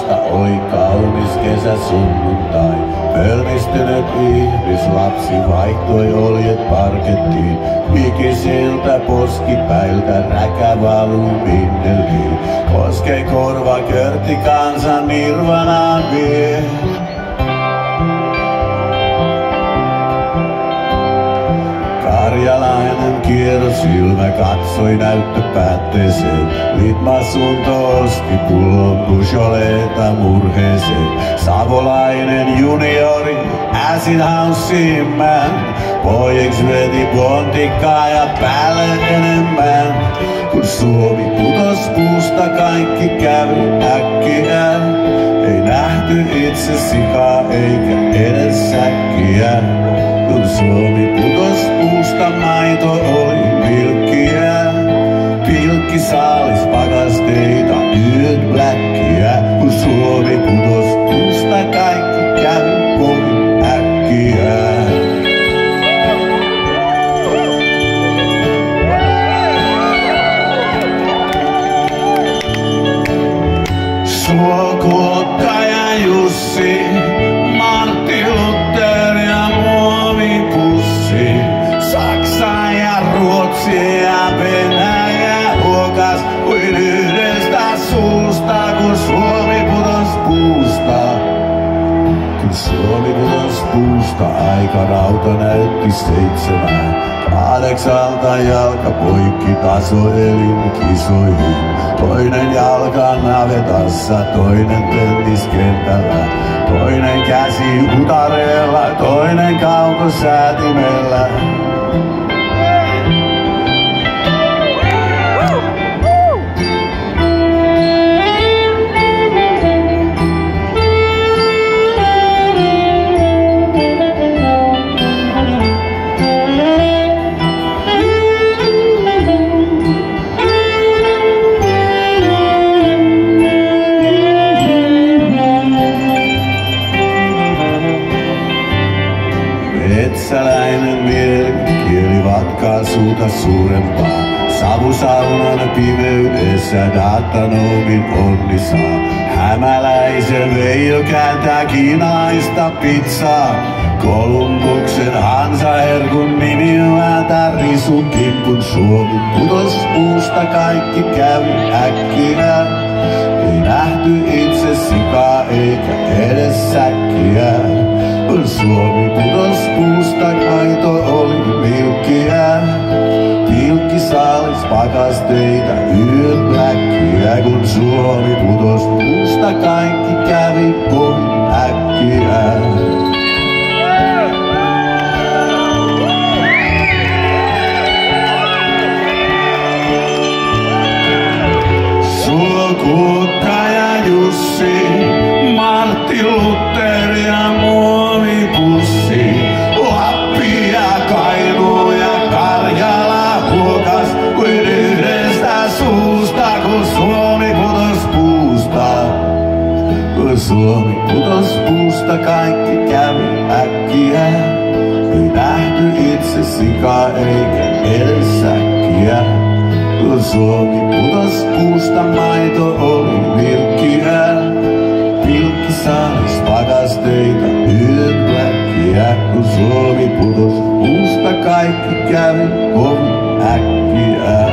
Musta oli kaunis kesäsunnuntai. Pölmistynyt ihmislapsi vaihtoi oljet parkettiin. Hikisiltä poskipäiltä räkä valuu pinneltiin. Koskei korva körtti kansan nirvanaan vie. Karjalainen kierrosilmä katsoi näyttöpäätteeseen. Litmasunto osti pullon Beaujoleta murheeseen. Savolainen juniori acid houseen man. Pojiksi veti blondikkaa ja päälle enemmän. Kun Suomi putos puusta kaikki kävi äkkiä. Ei nähty itse sikaa eikä edes säkkiä. Kun Suomi putos puusta maito oli pilkkiä. Pilkki saalis pakasteita yöt bläkkiä. Kun Suomi putos puusta kaikki kävi kovin äkkiä. Suokuottaja Jussi, Martti Luther ja muovipussi. Saksa ja Ruotsi ja Venäjä huokas kuin yhdestä suusta, kun Suomi putos puusta. Kun Suomi putos puusta, aikarauta näytti 7. 8 jalka poikki tasoelin kisoihin. Toinen jalka navetassa, toinen tenniskentällä. Toinen käsi utareella, toinen kaukosäätimellä. Metsäläinen mieli kielivatkaa suuta suurempaa. Savusaunan pimeydessä datanomin onni saa. Hämäläisen Veijo kääntää kiinalaista pizzaa. Kolumbuksen Hansaherkun nimi vääntää risun kimpun. Suomi putos puusta kaikki kävi äkkiä. Ei nähty itse sikaa eikä edes säkkiä. Kun Suomi putos puusta, maito oli milkkiä. Pilkki saalis pakasteita, yöt bläkkiä. Kun Suomi putos puusta, kaikki kävi kovin äkkiä. Suokuottaja Jussi, Martti Luther ja muovipussi. Lappi ja Kainuu ja Karjala huokas kuin yhdestä suusta, kun Suomi putos puusta. Kun Suomi putos puusta, kaikki kävi äkkiä. Ei nähty itse sikaa eikä edes säkkiä. Kun Suomi putos puusta, maito oli milkkiä. Pilkki saalis pakasteita, yöt bläkkiä. Kun Suomi putos puusta, kaikki kävi kovin äkkiä.